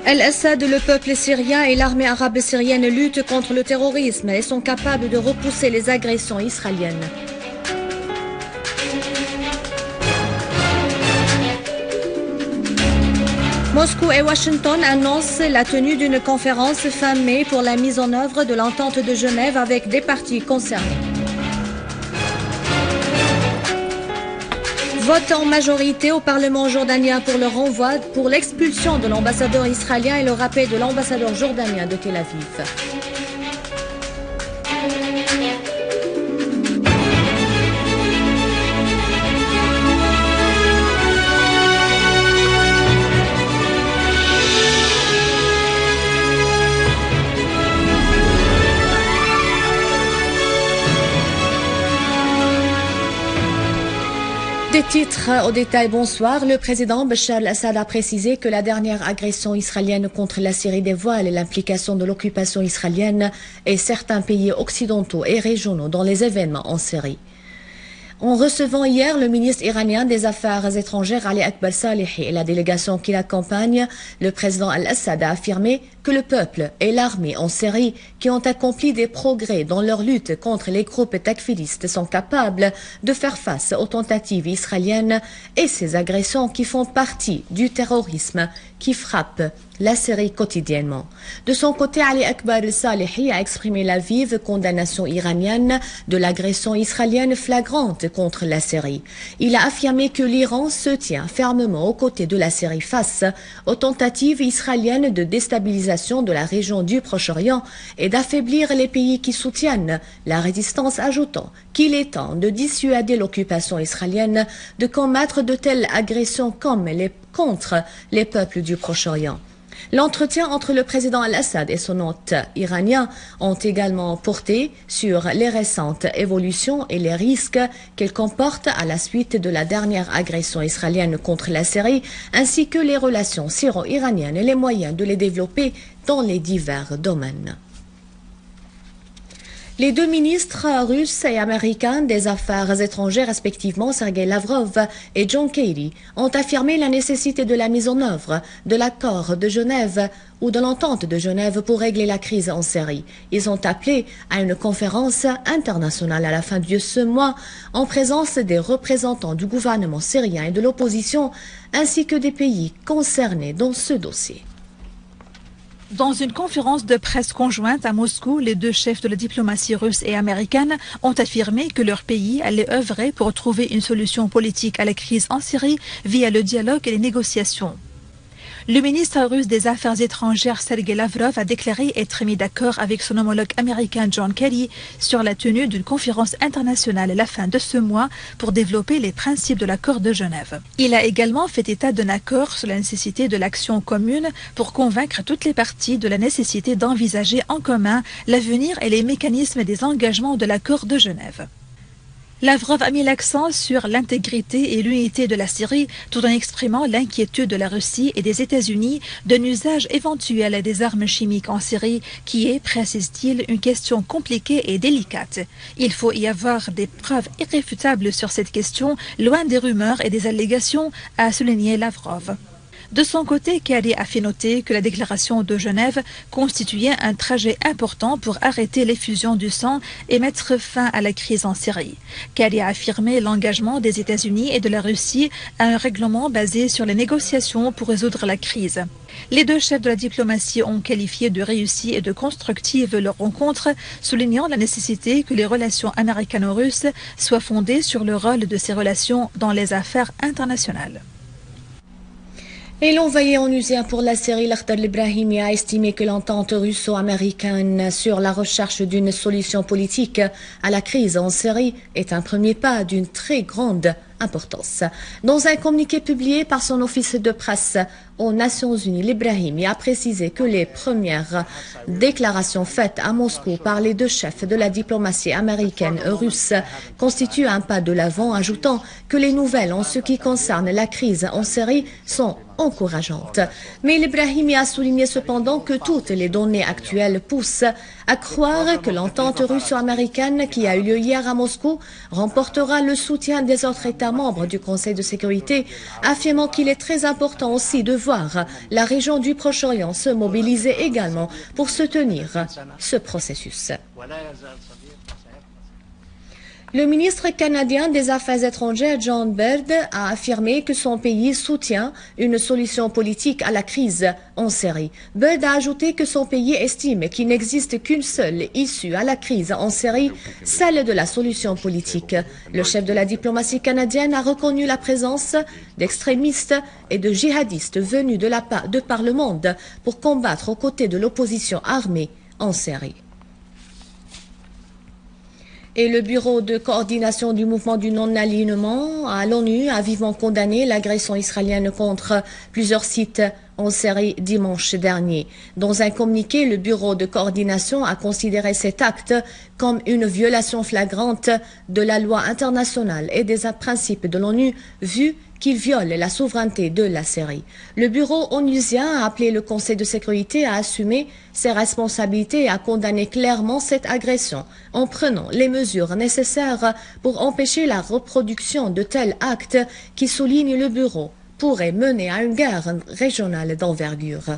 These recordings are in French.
Al-Assad, le peuple syrien et l'armée arabe syrienne luttent contre le terrorisme et sont capables de repousser les agressions israéliennes. Moscou et Washington annoncent la tenue d'une conférence fin mai pour la mise en œuvre de l'entente de Genève avec des parties concernées. Vote en majorité au Parlement jordanien pour le renvoi pour l'expulsion de l'ambassadeur israélien et le rappel de l'ambassadeur jordanien de Tel Aviv. Des titres au détail, bonsoir. Le président Bachar al-Assad a précisé que la dernière agression israélienne contre la Syrie dévoile l'implication de l'occupation israélienne et certains pays occidentaux et régionaux dans les événements en Syrie. En recevant hier le ministre iranien des Affaires étrangères Ali Akbar Salehi et la délégation qui l'accompagne, le président al-Assad a affirmé que le peuple et l'armée en Syrie qui ont accompli des progrès dans leur lutte contre les groupes takfiristes sont capables de faire face aux tentatives israéliennes et ces agressions qui font partie du terrorisme qui frappe la Syrie quotidiennement. De son côté, Ali Akbar Salehi a exprimé la vive condamnation iranienne de l'agression israélienne flagrante contre la Syrie. Il a affirmé que l'Iran se tient fermement aux côtés de la Syrie face aux tentatives israéliennes de déstabilisation de la région du Proche-Orient et d'affaiblir les pays qui soutiennent la résistance, ajoutant qu'il est temps de dissuader l'occupation israélienne de commettre de telles agressions contre les peuples du Proche-Orient. L'entretien entre le président al-Assad et son hôte iranien ont également porté sur les récentes évolutions et les risques qu'elles comportent à la suite de la dernière agression israélienne contre la Syrie, ainsi que les relations syro-iraniennes et les moyens de les développer dans les divers domaines. Les deux ministres russes et américains des Affaires étrangères, respectivement Sergei Lavrov et John Kerry, ont affirmé la nécessité de la mise en œuvre de l'accord de Genève ou de l'entente de Genève pour régler la crise en Syrie. Ils ont appelé à une conférence internationale à la fin de ce mois en présence des représentants du gouvernement syrien et de l'opposition, ainsi que des pays concernés dans ce dossier. Dans une conférence de presse conjointe à Moscou, les deux chefs de la diplomatie russe et américaine ont affirmé que leur pays allait œuvrer pour trouver une solution politique à la crise en Syrie via le dialogue et les négociations. Le ministre russe des Affaires étrangères Sergei Lavrov a déclaré être mis d'accord avec son homologue américain John Kerry sur la tenue d'une conférence internationale à la fin de ce mois pour développer les principes de l'accord de Genève. Il a également fait état d'un accord sur la nécessité de l'action commune pour convaincre toutes les parties de la nécessité d'envisager en commun l'avenir et les mécanismes des engagements de l'accord de Genève. Lavrov a mis l'accent sur l'intégrité et l'unité de la Syrie tout en exprimant l'inquiétude de la Russie et des États-Unis d'un usage éventuel des armes chimiques en Syrie qui est, précise-t-il, une question compliquée et délicate. Il faut y avoir des preuves irréfutables sur cette question, loin des rumeurs et des allégations, a souligné Lavrov. De son côté, Kerry a fait noter que la déclaration de Genève constituait un trajet important pour arrêter l'effusion du sang et mettre fin à la crise en Syrie. Kerry a affirmé l'engagement des États-Unis et de la Russie à un règlement basé sur les négociations pour résoudre la crise. Les deux chefs de la diplomatie ont qualifié de réussie et de constructive leur rencontre, soulignant la nécessité que les relations américano-russes soient fondées sur le rôle de ces relations dans les affaires internationales. Et l'envoyé onusien pour la Syrie, Lakhdar Ibrahimi, a estimé que l'entente russo-américaine sur la recherche d'une solution politique à la crise en Syrie est un premier pas d'une très grande importance. Dans un communiqué publié par son office de presse aux Nations Unies, l'Ibrahimi a précisé que les premières déclarations faites à Moscou par les deux chefs de la diplomatie américaine et russe constituent un pas de l'avant, ajoutant que les nouvelles en ce qui concerne la crise en Syrie sont encourageantes. Mais l'Ibrahimi a souligné cependant que toutes les données actuelles poussent À croire que l'entente russo-américaine qui a eu lieu hier à Moscou remportera le soutien des autres États membres du Conseil de sécurité, affirmant qu'il est très important aussi de voir la région du Proche-Orient se mobiliser également pour soutenir ce processus. Le ministre canadien des Affaires étrangères, John Baird, a affirmé que son pays soutient une solution politique à la crise en Syrie. Baird a ajouté que son pays estime qu'il n'existe qu'une seule issue à la crise en Syrie, celle de la solution politique. Le chef de la diplomatie canadienne a reconnu la présence d'extrémistes et de djihadistes venus de par le monde pour combattre aux côtés de l'opposition armée en Syrie. Et le bureau de coordination du mouvement du non-alignement à l'ONU a vivement condamné l'agression israélienne contre plusieurs sites en Syrie dimanche dernier. Dans un communiqué, le bureau de coordination a considéré cet acte comme une violation flagrante de la loi internationale et des principes de l'ONU, vu qu'il viole la souveraineté de la Syrie. Le bureau onusien a appelé le Conseil de sécurité à assumer ses responsabilités et à condamner clairement cette agression en prenant les mesures nécessaires pour empêcher la reproduction de tels actes qui, souligne le bureau, pourraient mener à une guerre régionale d'envergure.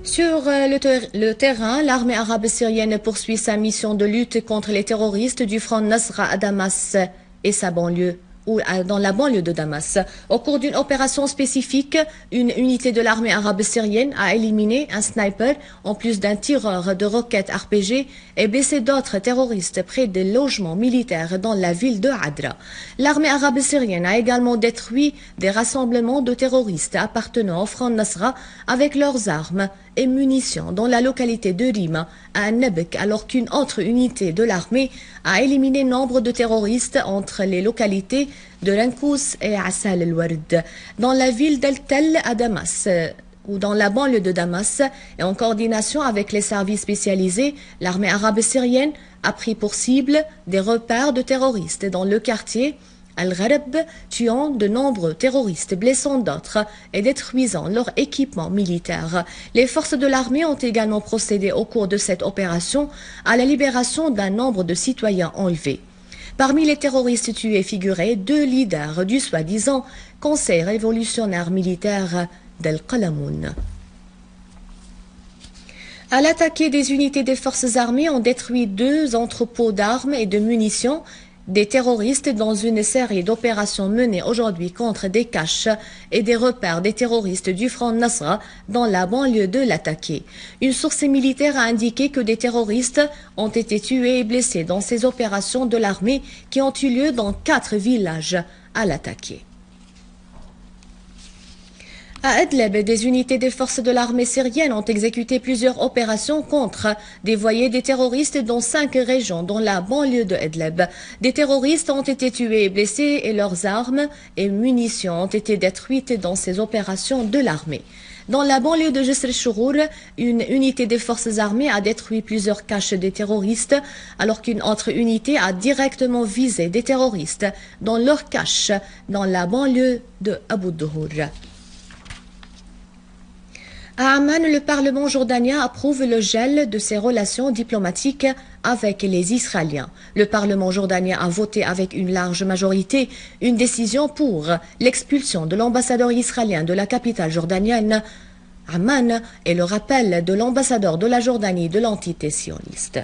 Sur le terrain, l'armée arabe syrienne poursuit sa mission de lutte contre les terroristes du front Nasra à Damas et sa banlieue, ou dans la banlieue de Damas. Au cours d'une opération spécifique, une unité de l'armée arabe syrienne a éliminé un sniper en plus d'un tireur de roquettes RPG et blessé d'autres terroristes près des logements militaires dans la ville de Adra. L'armée arabe syrienne a également détruit des rassemblements de terroristes appartenant au front Nasra avec leurs armes et munitions dans la localité de Rima, à Nebek, alors qu'une autre unité de l'armée a éliminé nombre de terroristes entre les localités de Rankous et Assal el-Ward. Dans la ville d'El-Tel à Damas, ou dans la banlieue de Damas, et en coordination avec les services spécialisés, l'armée arabe syrienne a pris pour cible des repères de terroristes dans le quartier Al-Gharab, tuant de nombreux terroristes, blessant d'autres et détruisant leur équipement militaire. Les forces de l'armée ont également procédé au cours de cette opération à la libération d'un nombre de citoyens enlevés. Parmi les terroristes tués figuraient 2 leaders du soi-disant Conseil révolutionnaire militaire d'Al-Qalamoun. À l'attaquer, des unités des forces armées ont détruit 2 entrepôts d'armes et de munitions des terroristes dans une série d'opérations menées aujourd'hui contre des caches et des repères des terroristes du front Nasra dans la banlieue de l'attaqué. Une source militaire a indiqué que des terroristes ont été tués et blessés dans ces opérations de l'armée qui ont eu lieu dans 4 villages à l'attaqué. À Idlib, des unités des forces de l'armée syrienne ont exécuté plusieurs opérations contre des voyers des terroristes dans 5 régions, dont la banlieue de Idlib. Des terroristes ont été tués et blessés et leurs armes et munitions ont été détruites dans ces opérations de l'armée. Dans la banlieue de Jisr al-Shourour, une unité des forces armées a détruit plusieurs caches des terroristes, alors qu'une autre unité a directement visé des terroristes dans leurs caches dans la banlieue de Abu Douhour. À Amman, le Parlement jordanien approuve le gel de ses relations diplomatiques avec les Israéliens. Le Parlement jordanien a voté avec une large majorité une décision pour l'expulsion de l'ambassadeur israélien de la capitale jordanienne, Amman, et le rappel de l'ambassadeur de la Jordanie de l'entité sioniste.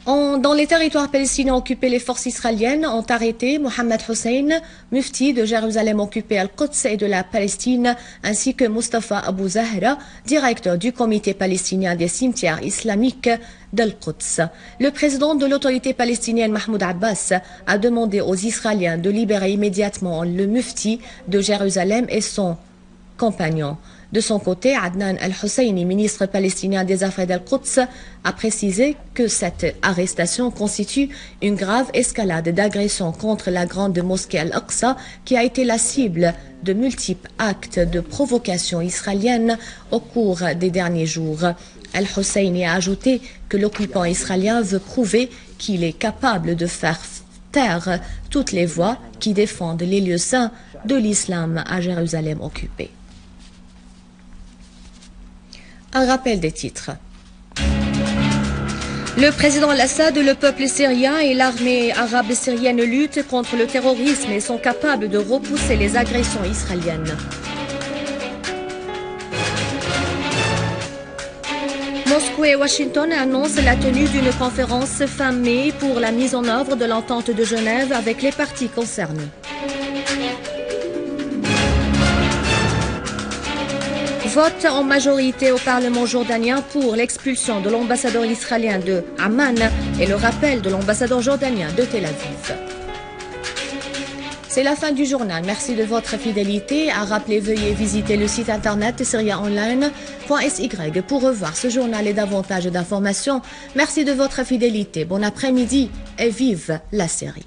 Dans les territoires palestiniens occupés, les forces israéliennes ont arrêté Mohamed Hussein, mufti de Jérusalem occupée Al-Quds et de la Palestine, ainsi que Mustafa Abu Zahra, directeur du comité palestinien des cimetières islamiques d'Al-Quds. Le président de l'autorité palestinienne Mahmoud Abbas a demandé aux Israéliens de libérer immédiatement le mufti de Jérusalem et son compagnon. De son côté, Adnan al-Husseini, ministre palestinien des Affaires d'Al-Quds, a précisé que cette arrestation constitue une grave escalade d'agression contre la grande mosquée Al-Aqsa qui a été la cible de multiples actes de provocation israélienne au cours des derniers jours. Al-Husseini a ajouté que l'occupant israélien veut prouver qu'il est capable de faire taire toutes les voix qui défendent les lieux saints de l'islam à Jérusalem occupée. Un rappel des titres. Le président al-Assad, le peuple syrien et l'armée arabe syrienne luttent contre le terrorisme et sont capables de repousser les agressions israéliennes. Moscou et Washington annoncent la tenue d'une conférence fin mai pour la mise en œuvre de l'entente de Genève avec les parties concernées. Vote en majorité au Parlement jordanien pour l'expulsion de l'ambassadeur israélien de Amman et le rappel de l'ambassadeur jordanien de Tel Aviv. C'est la fin du journal. Merci de votre fidélité. À rappeler, veuillez visiter le site internet syriaonline.sy pour revoir ce journal et davantage d'informations. Merci de votre fidélité. Bon après-midi et vive la Syrie.